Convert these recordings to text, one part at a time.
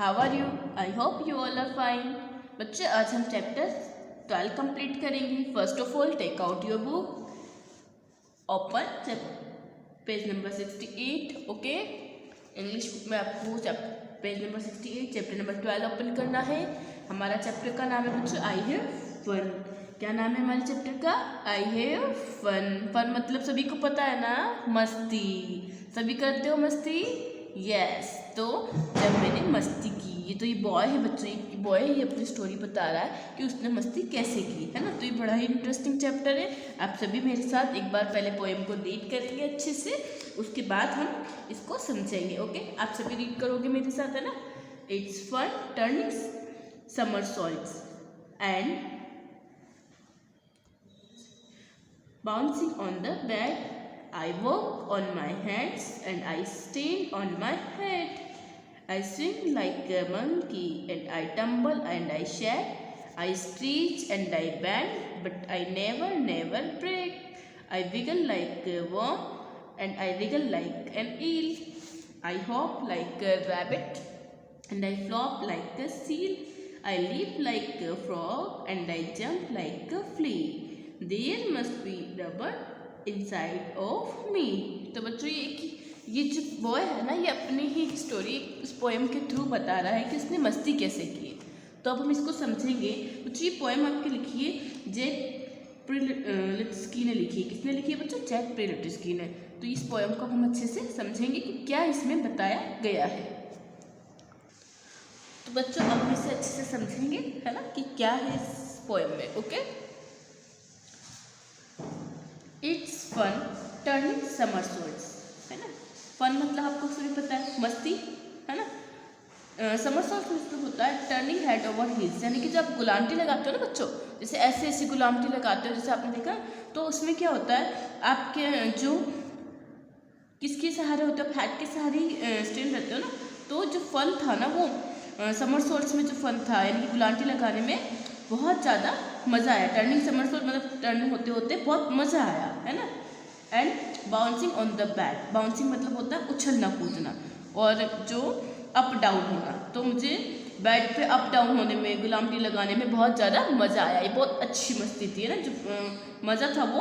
How are you? I hope you all are fine. बच्चे आज हम चैप्टर 12 कंप्लीट करेंगे। First of all take out your book, open page number 68। Okay, English book में आपको page number 68 chapter number 12 open करना है। हमारा chapter का नाम है बच्चों आई हैव फन। क्या नाम है हमारे चैप्टर का? आई हैव फन। फन मतलब सभी को पता है ना, मस्ती। सभी करते हो मस्ती? यस। तो जब मैंने मस्ती की, ये तो ये बॉय है बच्चों, ये बॉय ये अपनी स्टोरी बता रहा है कि उसने मस्ती कैसे की, है ना। तो ये बड़ा ही इंटरेस्टिंग चैप्टर है। आप सभी मेरे साथ एक बार पहले पोएम को रीड करेंगे अच्छे से, उसके बाद हम इसको समझेंगे। ओके, आप सभी रीड करोगे मेरे साथ, है ना। It's fun turning somersaults and bouncing on the bed. I walk on my hands and I stand on my head. I swing like a monkey and I tumble and I shake. I stretch and I bend, but I never break. I wiggle like a worm and I wriggle like an eel. I hop like a rabbit and I flop like a seal. I leap like a frog and I jump like a flea. There must be rubber inside of me. तो बच्चों ये जो boy है ना, ये अपनी ही story उस poem के थ्रू बता रहा है कि उसने मस्ती कैसे की है। तो अब हम इसको समझेंगे। बच्चों ये पोएम आपकी लिखी है जैक प्रिलिट्स्की ने लिखी है। किसने लिखी है बच्चों? जैक प्रिलिट्स्की ने। तो इस पोएम को हम अच्छे से समझेंगे कि क्या इसमें बताया गया है। तो बच्चों अब हम इसे अच्छे से समझेंगे, है ना, कि क्या है इस पोएम में। Okay, it's fun turning somersaults, है ना। फन मतलब आपको सभी पता है मस्ती, है ना। समरसॉल्ट मतलब होता है टर्निंग हेड ओवर हील्स, यानी कि जब आप गुलामटी लगाते हो ना बच्चों, जैसे ऐसे ऐसे गुलामटी लगाते हो, जैसे आपने देखा, तो उसमें क्या होता है, आपके जो किसके सहारे होते हो, फैट के सहारे स्टैंड रहते हो ना। तो जो फन था ना, वो समरसॉल्ट्स में जो फन था, यानी कि गुलामटी लगाने में बहुत ज़्यादा मज़ा आया। टर्निंग समरसॉल्ट मतलब टर्निंग होते होते बहुत मज़ा आया, है ना। And bouncing on the bed, bouncing मतलब होता है उछलना कूदना, और जो अप डाउन होना। तो मुझे बेड पे अप डाउन होने में, गुलामटी लगाने में बहुत ज़्यादा मज़ा आया। ये बहुत अच्छी मस्ती थी, है ना। जो मज़ा था वो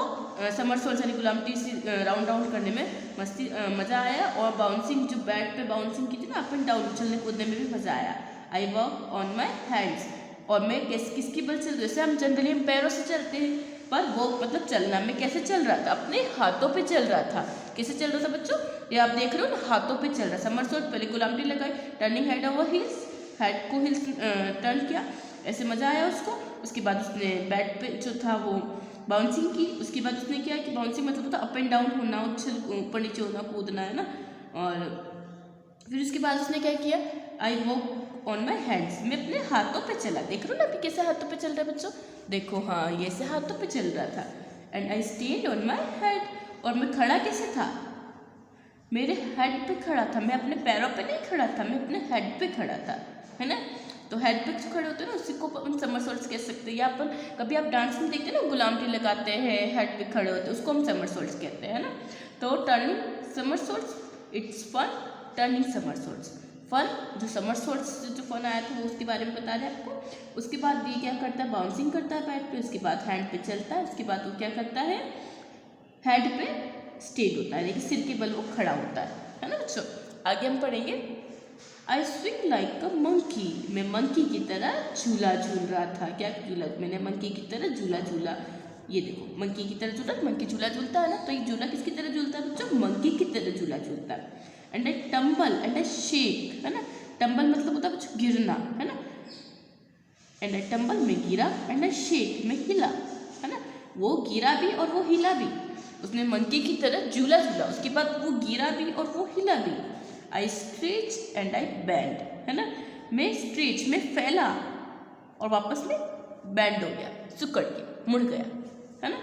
समरसॉल्ट यानी गुलामटी से राउंड राउंड करने में मस्ती मज़ा आया। और बाउंसिंग, जो बेड पे बाउंसिंग की थी ना, अप एंड डाउन उछलने कूदने में भी मज़ा आया। I walk on my hands, और मैं किसकी बल चल, जैसे हम जनरली हम पैरों से चलते हैं, पर वो मतलब चलना में कैसे चल रहा था? अपने हाथों पे चल रहा था। कैसे चल रहा था बच्चों? ये आप देख रहे हो ना, हाथों पे चल रहा। समरसॉल्ट, पहले गुलामटी लगाई, turning head over heels, head को हील्स टर्न किया, ऐसे मज़ा आया उसको। उसके बाद उसने बेड पे जो था वो बाउंसिंग की। उसके बाद उसने क्या कि बाउंसिंग मतलब होता अप एंड डाउन होना, उछल ऊपर नीचे होना, कूदना, है ना। और फिर उसके बाद उसने क्या किया? I walk on my hands, मैं अपने हाथों पे चला। देख रहे हो ना अभी कैसे हाथों पे चल रहा है बच्चों? देखो, हाँ, ये से हाथों पे चल रहा था। And I stand on my head, और मैं खड़ा कैसे था? मेरे हेड पे खड़ा था, मैं अपने पैरों पे नहीं खड़ा था, मैं अपने हेड पे खड़ा था, है ना। तो हेड पे जो खड़े होते हैं ना, उसी को अपन समरसॉल्ट्स कह सकते हैं। या अपन कभी आप डांस में देखते हैं ना, गुलामटी लगाते हैं, हेड पे खड़े होते हैं, उसको हम समरसॉल्ट्स कहते हैं, है ना। तो turning somersaults, it's fun turning somersaults. Fun, जो समरसॉल्ट्स जो फन आया था वो उसके बारे में बता रहे हैं आपको। उसके बाद ये क्या करता है? बाउंसिंग करता है पैड पे, उसके बाद हैंड पे चलता है, उसके बाद वो क्या करता है? हेड पे स्टेड होता है, लेकिन सिर के बल वो खड़ा होता है ना बच्चों। आगे हम पढ़ेंगे। आई स्विंग लाइक अ मंकी, मैं मंकी की तरह झूला झूल रहा था। क्या झूला? मैंने मंकी की तरह झूला झूला। ये देखो, मंकी की तरह झूला, मंकी झूला झूलता है ना। तो ये झूला किसकी तरह झूलता है बच्चों? मंकी की तरह झूला झूलता है। And I tumble and I shake, है ना। टम्बल मतलब होता है बच्चों गिरना, है ना। एंड आई टम्बल, मैं गिरा, एंड आई शेक, मैं हिला, है ना। वो गिरा भी और वो हिला भी। उसने मंकी की तरह झूला झूला, उसके बाद वो गिरा भी और वो हिला भी। I stretch and I band, है ना। मैं स्ट्रेच में फैला और वापस में बैंड हो गया, सुकड़ के मुड़ गया, है ना।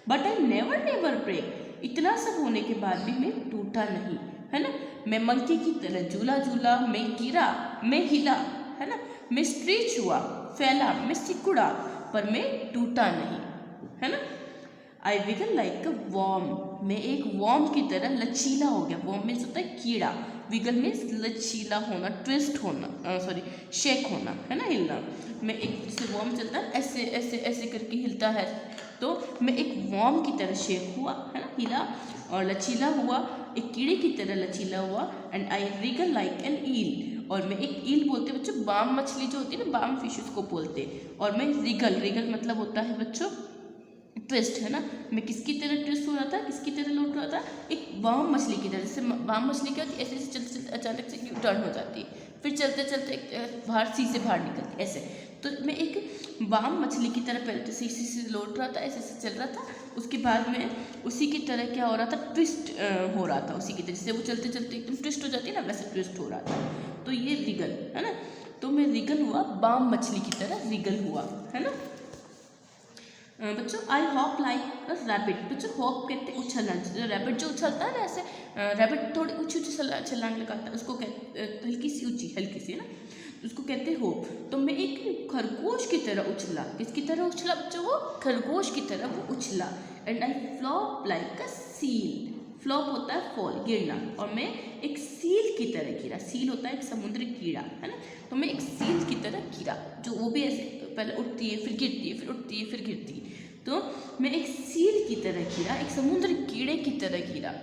बट आई नेवर ब्रेक, इतना सब होने के बाद भी मैं टूटा नहीं, है ना। मैं मंकी की तरह झूला झूला, मैं गिरा, मैं हिला, है ना। मैं स्ट्रेच हुआ, फैला, मैं सिकुड़ा, पर मैं टूटा नहीं, है ना। आई विगल लाइक अ वॉर्म, मैं एक वॉर्म की तरह लचीला हो गया। वॉर्म मीन्स होता है कीड़ा, विगल मीन्स लचीला होना, ट्विस्ट होना, सॉरी शेक होना, है ना, हिलना। मैं एक जैसे वॉर्म चलता है ऐसे ऐसे ऐसे करके हिलता है, तो मैं एक वॉर्म की तरह शेक हुआ, है ना, हिला और लचीला हुआ, एक कीड़े की तरह लचीला हुआ। And I wriggle like an eel, और मैं एक ईल बोलते हैं बच्चों, बाम मछली जो होती है ना, बाम फिश उसको बोलते हैं। और मैं रिगल, रिगल मतलब होता है बच्चों ट्विस्ट, है ना, मैं किसकी तरह ट्विस्ट हो रहा था, किसकी तरह लौट रहा था, एक बाम मछली की तरह। जैसे बाम मछली क्या होती है, ऐसे ऐसे चलते चलते अचानक से यू टर्न हो जाती है, फिर चलते चलते बाहर सी से बाहर निकलती है ऐसे। तो मैं एक बाम मछली की तरह पहले तो सी से लौट रहा था, ऐसे ऐसे चल रहा था, उसके बाद में उसी की तरह क्या हो रहा था, ट्विस्ट हो रहा था उसी की तरह, जैसे वो चलते चलते एकदम ट्विस्ट हो जाती है ना, वैसे ट्विस्ट हो रहा था। तो ये रिगल है ना, तो मैं रिगल हुआ, बाम मछली की तरह रिगल हुआ, है ना बच्चों। आई हॉप लाइक अ रैबिट, बच्चों हॉप कहते हैं उछलना, रैबिट जो उछलता है ना ऐसे, रैबिट थोड़ी ऊँची ऊँची छलांग लगाता है, उसको कहते हल्की सी ऊँची, हल्की सी, है ना, उसको कहते हैं होप। तो मैं एक खरगोश की तरह उछला, किसकी तरह उछला बच्चों, वो खरगोश की तरह वो उछला। And I flop like a seal, flop होता है फॉल, गिरना, और मैं एक सील की तरह गिरा, सील होता है एक समुद्री कीड़ा, है ना, तो मैं एक सील की तरह गिरा, जो वो भी ऐसे पहले उठती है फिर गिरती है, फिर उठती है फिर गिरती है, तो मैं एक सील की तरह गिरा, एक समुद्री कीड़े की तरह गिरा।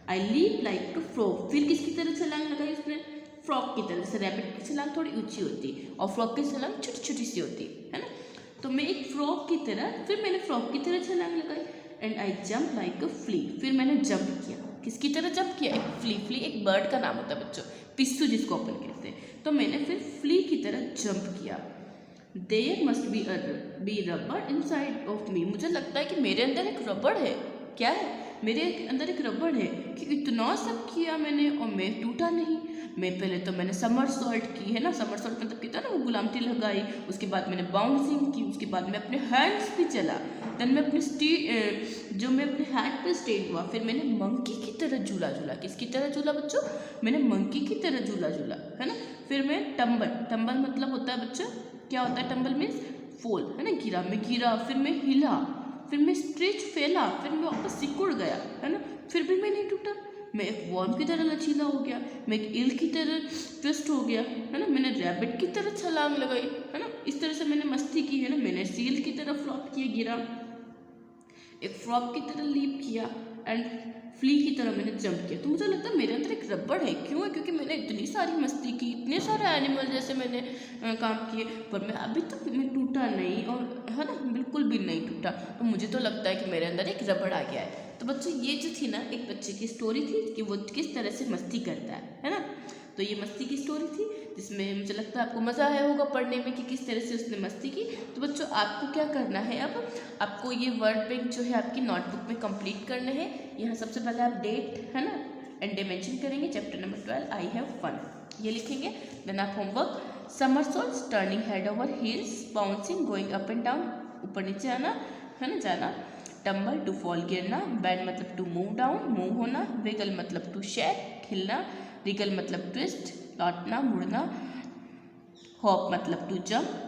आई लीप लाइक टू फ्रॉग, फिर किसकी तरह छलांग लगाई उसने, फ्रॉग की तरह, जैसे रैबिट की छलांग थोड़ी ऊंची होती और फ्रॉग की छलांग छोटी छोटी सी होती है ना, तो मैं एक फ्रॉग की तरह, फिर मैंने फ्रॉग की तरह छलांग लगाई। And I jump like a flea, फिर मैंने जंप किया, किसकी तरह जंप किया, एक फ्ली, फ्ली एक बर्ड का नाम होता है बच्चों, पिस्सू जिसको अपन कहते हैं, तो मैंने फिर फ्ली की तरह जंप किया। There must be rubber inside of me, मुझे लगता है कि मेरे अंदर एक रबड़ है, क्या है, मेरे अंदर एक रबड़ है, कि इतना सब किया मैंने और मैं टूटा नहीं। मैं पहले तो मैंने समरसॉल्ट की, है ना, समरसॉल्ट मतलब किया ना, वो गुलामती लगाई, उसके बाद मैंने बाउंसिंग की, उसके बाद मैं अपने हैंड्स पे चला, देन मैं अपने जो मैं अपने हैंड पे स्टेट हुआ, फिर मैंने मंकी की तरह झूला झूला, किसकी तरह झूला बच्चों, मैंने मंकी की तरह झूला झूला, है ना, फिर मैं टम्बल, टम्बल मतलब होता है बच्चों, क्या होता है टम्बल मीन्स फॉल, है ना, गिरा, मैं गिरा, फिर मैं हिला, फिर मैं स्ट्रेच फैला, फिर मैं वापस सिकुड़ गया, है ना, फिर भी मैं नहीं टूटा, मैं एक वॉर्म की तरह लचीला हो गया, मैं एक ईल की तरह ट्विस्ट हो गया, है ना, मैंने रैबिट की तरह छलांग लगाई, है ना, इस तरह से मैंने मस्ती की, है ना, मैंने सील की तरह फ्लॉप किया, गिरा, एक फ्रॉग की तरह लीप किया, एंड फ्ली की तरह मैंने जंप किया। तो मुझे लगता है मेरे अंदर एक रबड़ है, क्यों है, क्योंकि मैंने इतनी सारी मस्ती की, इतने सारे एनिमल जैसे मैंने काम किए, पर मैं अभी तक मैं टूटा नहीं, और है ना, बिल्कुल भी नहीं टूटा। तो मुझे तो लगता है कि मेरे अंदर एक रबड़ आ गया है। तो बच्चों ये जो थी ना, एक बच्चे की स्टोरी थी कि वो किस तरह से मस्ती करता है ना, तो ये मस्ती की स्टोरी थी, जिसमें मुझे लगता है आपको मज़ा आया होगा पढ़ने में कि किस तरह से उसने मस्ती की। तो बच्चों आपको क्या करना है, अब आपको ये वर्ड बैंक जो है आपकी नोटबुक में कंप्लीट करने हैं। यहाँ सबसे पहले आप डेट, है ना, एंड डे मेंशन करेंगे, chapter number 12 I have fun ये लिखेंगे। देन आप homework, somersaults, turning head over heels, bouncing, going up and down, ऊपर नीचे आना, है ना, जाना, टम्बल टू फॉल गिरना, बैंड मतलब टू मूव डाउन मूव होना, विगल मतलब टू शेक हिलना, रिगल मतलब ट्विस्ट लौटना मुड़ना, हॉप मतलब टू जंप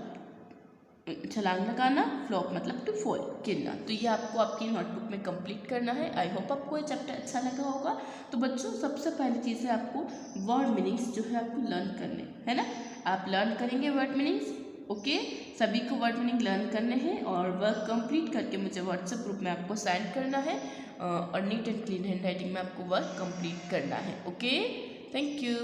छलांग लगाना, फ्लॉप मतलब टू फॉल गिरना। तो ये आपको आपकी नोटबुक में कंप्लीट करना है। आई होप आपको ये चैप्टर अच्छा लगा होगा। तो बच्चों सबसे पहली चीज़ है आपको वर्ड मीनिंग्स जो है आपको लर्न करने, है ना, आप लर्न करेंगे वर्ड मीनिंग्स। ओके, सभी को वर्ड मीनिंग लर्न करने हैं और वर्क कंप्लीट करके मुझे व्हाट्सएप ग्रुप में आपको सेंड करना है और neat and clean hand writing में आपको वर्क कंप्लीट करना है। Okay, thank you.